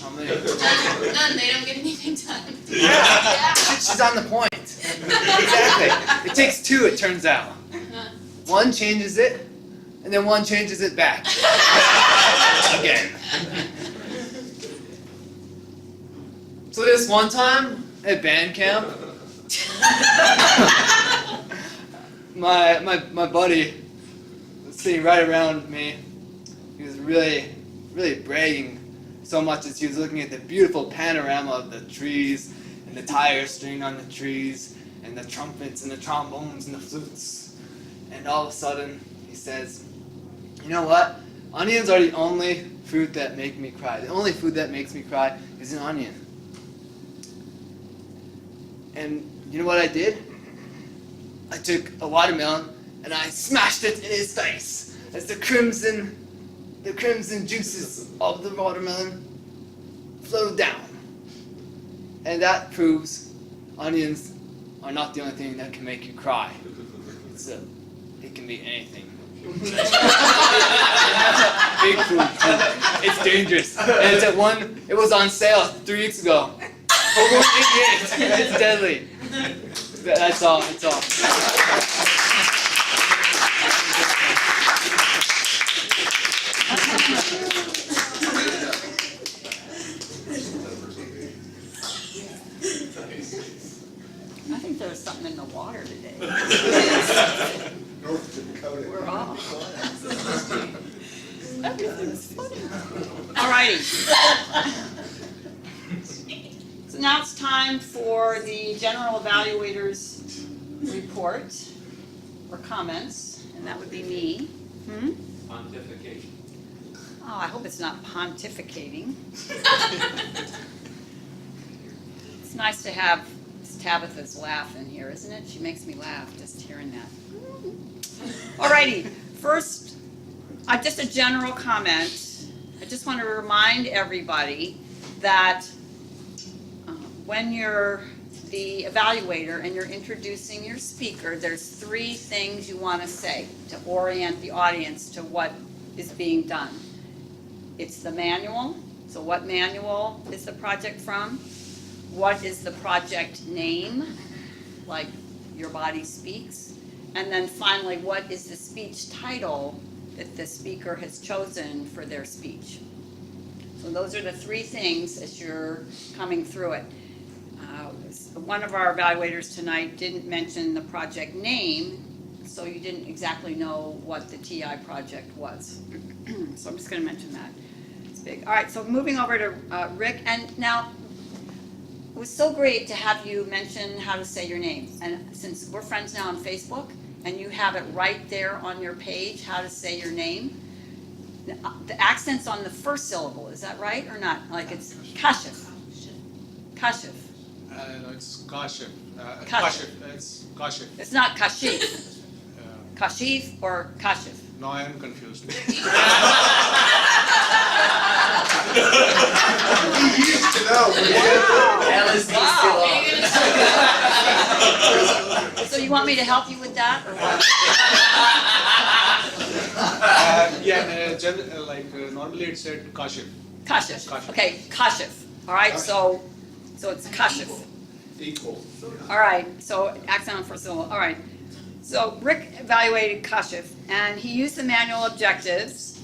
How many? None, they don't get anything done. Yeah. She's on the point. Exactly. It takes two, it turns out. One changes it, and then one changes it back. Again. So this one time at band camp, my buddy was sitting right around me. He was really bragging so much as he was looking at the beautiful panorama of the trees and the tire string on the trees and the trumpets and the trombones and the flutes. And all of a sudden he says, "You know what? Onions are the only fruit that make me cry. The only food that makes me cry is an onion." And you know what I did? I took a watermelon and I smashed it in his face as the crimson juices of the watermelon flowed down. And that proves onions are not the only thing that can make you cry. So it can be anything. Big food. It's dangerous. And it was on sale 3 weeks ago. For $1.88. It's deadly. That's all. That's all. I think there's something in the water today. North Dakota. We're off. Everything's funny. Alrighty. So now it's time for the general evaluator's report or comments, and that would be me. Pontification. Oh, I hope it's not pontificating. It's nice to have Tabitha's laugh in here, isn't it? She makes me laugh just hearing that. Alrighty, first, just a general comment. I just want to remind everybody that when you're the evaluator and you're introducing your speaker, there's 3 things you want to say to orient the audience to what is being done. It's the manual, So what manual is the project from? What is the project name? Like Your Body Speaks. And then finally, what is the speech title that the speaker has chosen for their speech? So those are the three things as you're coming through it. One of our evaluators tonight didn't mention the project name, so you didn't exactly know what the TI project was. So I'm just going to mention that. It's big. All right, so moving over to Rick. And now, it was so great to have you mention how to say your name. And since we're friends now on Facebook, and you have it right there on your page, how to say your name, the accent's on the first syllable, is that right or not? Like it's Kashif. Kashif. No, it's Kashif. Kashif. It's Kashif. It's not Kashif. Kashif or Kashif? No, I am confused. He used to know. LSD still on. So you want me to help you with that or what? Normally it said Kashif. Kashif. Kashif. Okay, Kashif. All right, so it's Kashif. Equal. All right, so accent on first syllable. All right. So Rick evaluated Kashif, and he used the manual objectives.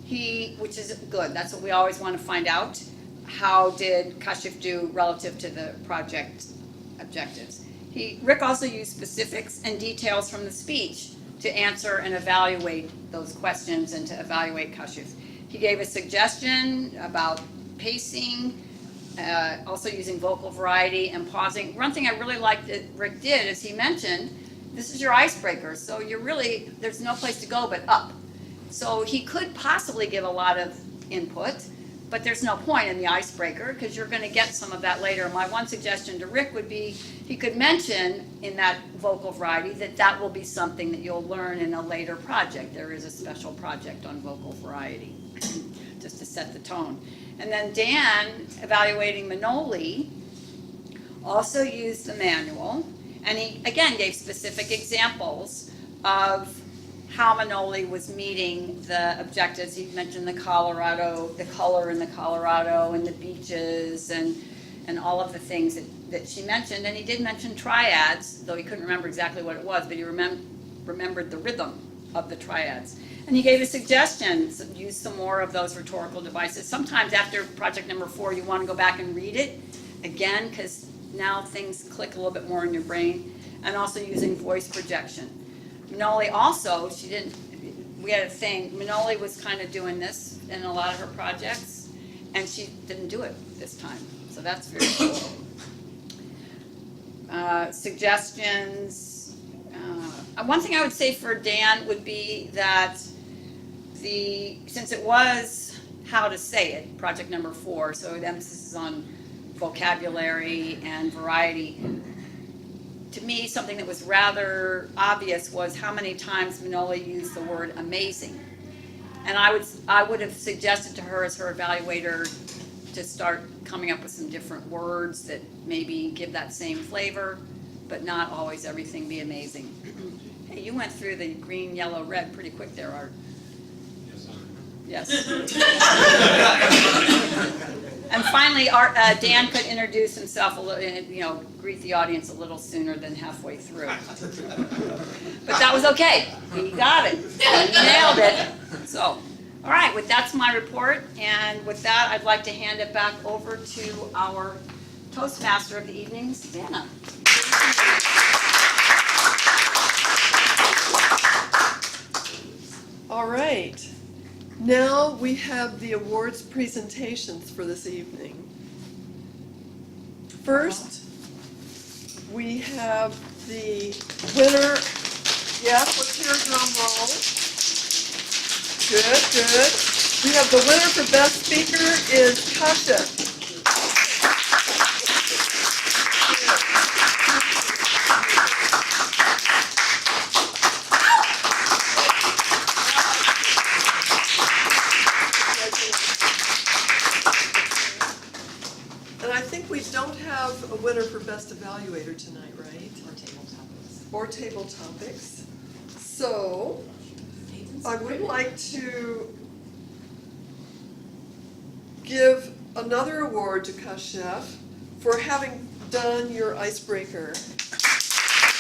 Which is good. That's what we always want to find out. How did Kashif do relative to the project objectives? Rick also used specifics and details from the speech to answer and evaluate those questions and to evaluate Kashif. He gave a suggestion about pacing, also using vocal variety and pausing. One thing I really liked that Rick did is he mentioned, this is your icebreaker, so there's no place to go but up. So he could possibly give a lot of input, but there's no point in the icebreaker because you're going to get some of that later. My one suggestion to Rick would be he could mention in that vocal variety that will be something that you'll learn in a later project. There is a special project on vocal variety, just to set the tone. And then Dan, evaluating Manoli, also used the manual, and he again gave specific examples of how Manoli was meeting the objectives. He mentioned the color in the Colorado, and the beaches, and all of the things that she mentioned. And he did mention triads, though he couldn't remember exactly what it was, but he remembered the rhythm of the triads. And he gave a suggestion, use some more of those rhetorical devices. Sometimes after project number 4, you want to go back and read it again, because now things click a little bit more in your brain. And also using voice projection. Manoli also, we had a thing, Manoli was kind of doing this in a lot of her projects, and she didn't do it this time. So that's very cool. Suggestions. One thing I would say for Dan would be that since it was how to say it, project number 4, so the emphasis is on vocabulary and variety. To me, something that was rather obvious was how many times Manoli used the word amazing. And I would have suggested to her as her evaluator to start coming up with some different words that maybe give that same flavor, but not always everything be amazing. Hey, you went through the green, yellow, red pretty quick there, Art. Yes. And finally, Dan could introduce himself a little, greet the audience a little sooner than halfway through. But that was okay. He got it. He nailed it. So, all right, that's my report. And with that, I'd like to hand it back over to our Toastmaster of the evening, Savannah. All right. Now we have the awards presentations for this evening. First, we have the winner. Yes, let's hear a drum roll. Good, good. We have the winner for Best Speaker is Kasha. And I think we don't have a winner for Best Evaluator tonight, right? Or table topics. So, I would like to give another award to Kashef for having done your icebreaker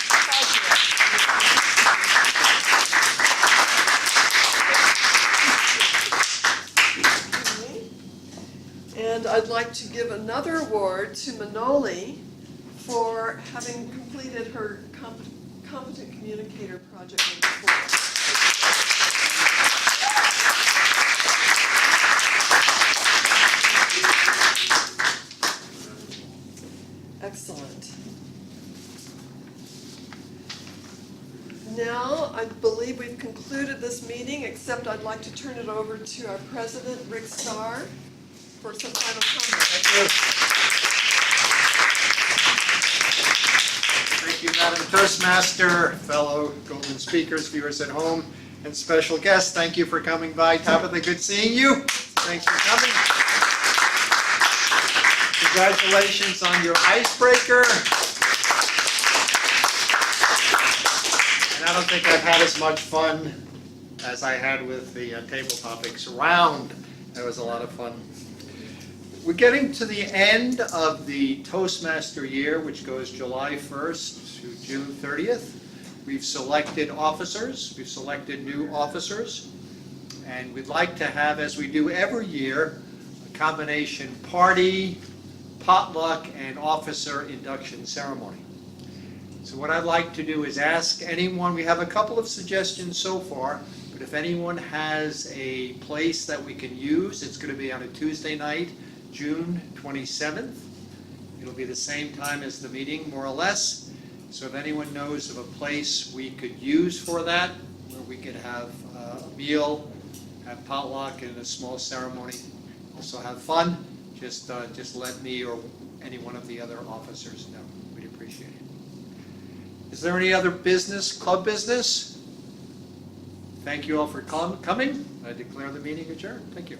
project. And I'd like to give another award to Manoli for having completed her competent communicator project number 4. Excellent. Now, I believe we've concluded this meeting, except I'd like to turn it over to our president, Rick Starr, for some final comments. Thank you, Madam Toastmaster, fellow Golden speakers, viewers at home, and special guests. Thank you for coming by. Tabitha, good seeing you. Thanks for coming. Congratulations on your icebreaker. And I don't think I've had as much fun as I had with the table topics round. That was a lot of fun. We're getting to the end of the Toastmaster year, which goes July 1st to June 30th. We've selected officers, we've selected new officers, and we'd like to have, as we do every year, a combination party, potluck, and officer induction ceremony. So what I'd like to do is ask anyone, we have a couple of suggestions so far, but if anyone has a place that we can use, it's going to be on a Tuesday night, June 27th. It'll be the same time as the meeting, more or less. So if anyone knows of a place we could use for that, where we could have a meal, have potluck and a small ceremony, also have fun, just let me or any one of the other officers know. We'd appreciate it. Is there any other business, club business? Thank you all for coming. I declare the meeting adjourned. Thank you.